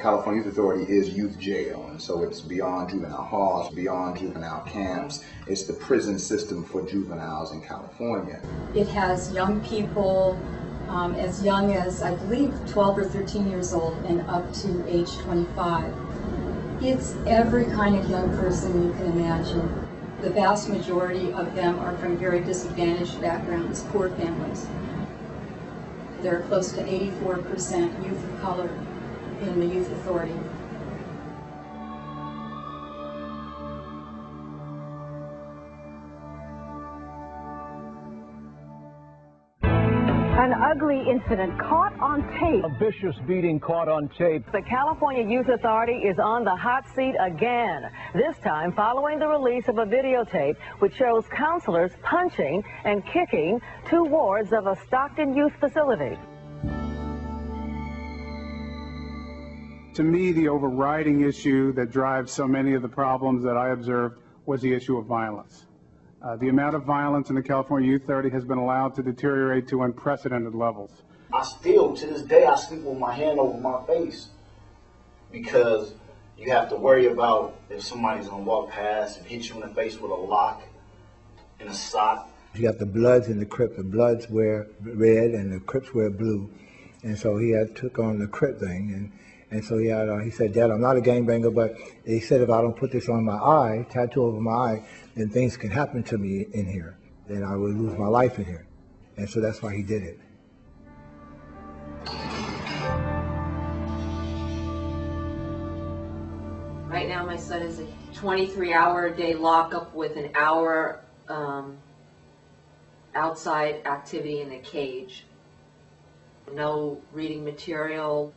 California Youth Authority is youth jail, and so it's beyond juvenile halls, beyond juvenile camps. It's the prison system for juveniles in California. It has young people as young as, I believe, 12 or 13 years old and up to age 25. It's every kind of young person you can imagine. The vast majority of them are from very disadvantaged backgrounds, poor families. There are close to 84% youth of color in the Youth Authority. An ugly incident caught on tape. A vicious beating caught on tape. The California Youth Authority is on the hot seat again, this time following the release of a videotape which shows counselors punching and kicking two wards of a Stockton youth facility. To me, the overriding issue that drives so many of the problems that I observed was the issue of violence. The amount of violence in the California Youth Authority has been allowed to deteriorate to unprecedented levels. I still, to this day, I sleep with my hand over my face because you have to worry about if somebody's going to walk past and hit you in the face with a lock and a sock. You got the Bloods and the Crips. The Bloods wear red and the Crips wear blue. And so he took on the Crip thing. And so he said, Dad, I'm not a gangbanger, but he said if I don't put this on my eye, tattoo over my eye, then things can happen to me in here. Then I will lose my life in here. And so that's why he did it. Right now my son is a 23-hour-a-day lockup with an hour outside activity in a cage. No reading material.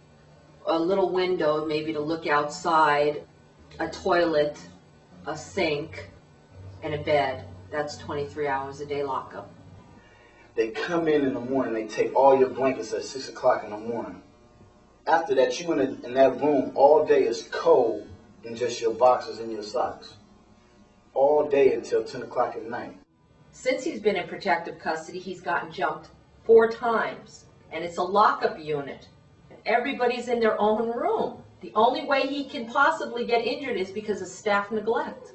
A little window maybe to look outside, a toilet, a sink, and a bed. That's 23 hours a day lockup. They come in the morning, they take all your blankets at 6 o'clock in the morning. After that, you in that room all day is cold in just your boxers and your socks. All day until 10 o'clock at night. Since he's been in protective custody, he's gotten jumped 4 times, and it's a lockup unit. Everybody's in their own room. The only way he can possibly get injured is because of staff neglect.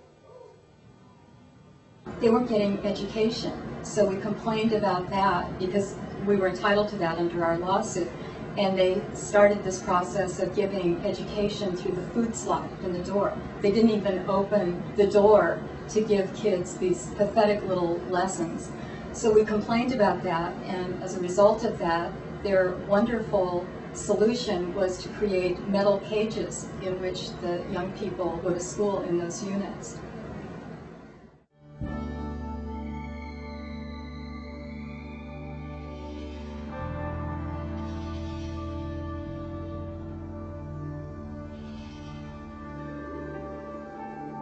They weren't getting education, so we complained about that because we were entitled to that under our lawsuit. And they started this process of giving education through the food slot in the door. They didn't even open the door to give kids these pathetic little lessons. So we complained about that, and as a result of that, their wonderful solution was to create metal cages in which the young people go to school in those units.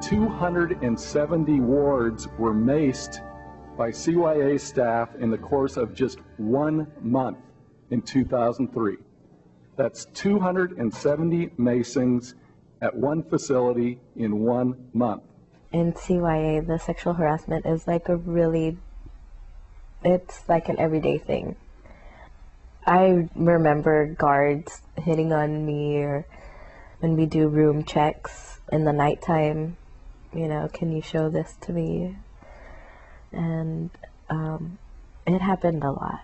"270 wards were maced by CYA staff in the course of just 1 month in 2003. That's 270 macings at one facility in 1 month. In CYA, the sexual harassment is like it's like an everyday thing. I remember guards hitting on me, or when we do room checks in the nighttime, can you show this to me? And it happened a lot.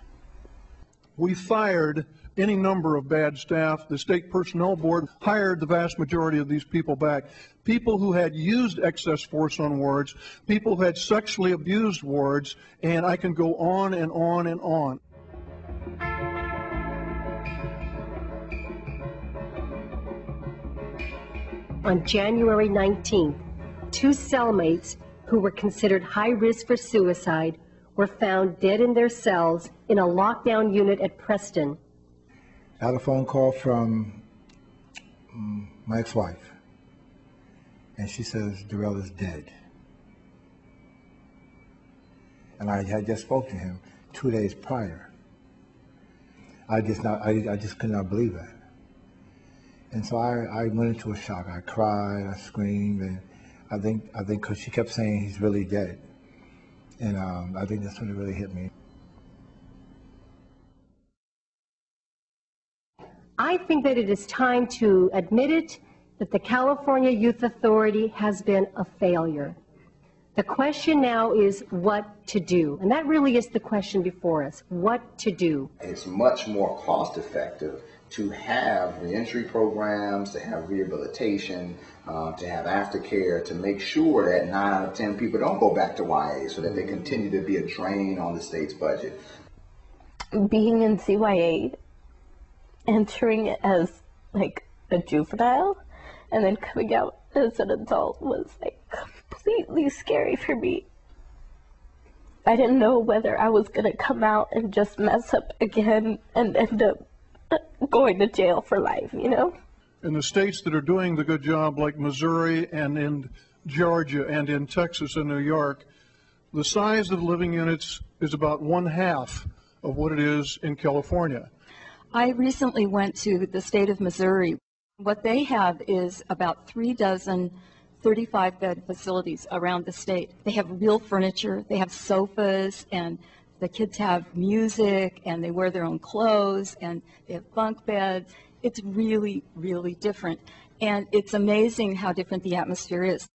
We fired any number of bad staff. The State Personnel Board hired the vast majority of these people back. People who had used excess force on wards, people who had sexually abused wards, and I can go on and on and on. On January 19th, 2 cellmates who were considered high risk for suicide were found dead in their cells in a lockdown unit at Preston. I had a phone call from my ex-wife, and she says Burrell is dead. And I had just spoken to him 2 days prior. I just could not believe that. And so I went into a shock. I cried, I screamed, and I think because she kept saying he's really dead. And I think that's when it really hit me. I I think that it is time to admit it, that the California Youth Authority has been a failure. The question now is what to do. And that really is the question before us, what to do. It's much more cost effective to have reentry programs, to have rehabilitation, to have aftercare, to make sure that 9 out of 10 people don't go back to YA so that they continue to be a drain on the state's budget. Being in CYA, entering it as like a juvenile and then coming out as an adult was like completely scary for me. I didn't know whether I was going to come out and just mess up again and end up going to jail for life, you know? In the states that are doing the good job, like Missouri and in Georgia and in Texas and New York, the size of living units is about 1/2 of what it is in California. I recently went to the state of Missouri. What they have is about 36 35-bed facilities around the state. They have real furniture, they have sofas, and the kids have music, and they wear their own clothes, and they have bunk beds. It's really, really different. And it's amazing how different the atmosphere is.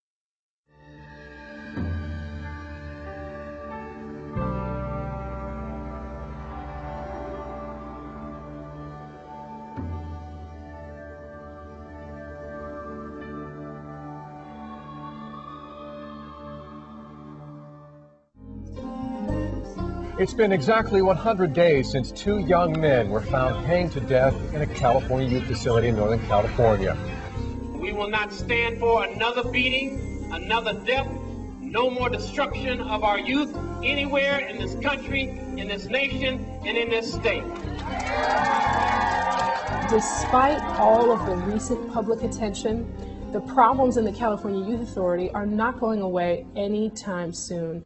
It's been exactly 100 days since 2 young men were found hanged to death in a California youth facility in Northern California. We will not stand for another beating, another death, no more destruction of our youth anywhere in this country, in this nation, and in this state. Despite all of the recent public attention, the problems in the California Youth Authority are not going away anytime soon.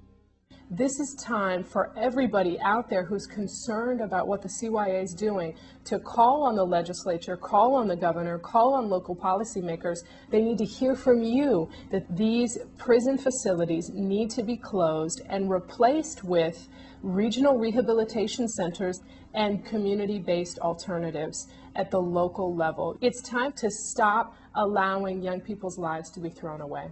This is time for everybody out there who's concerned about what the CYA is doing to call on the legislature, call on the governor, call on local policymakers. They need to hear from you that these prison facilities need to be closed and replaced with regional rehabilitation centers and community-based alternatives at the local level. It's time to stop allowing young people's lives to be thrown away.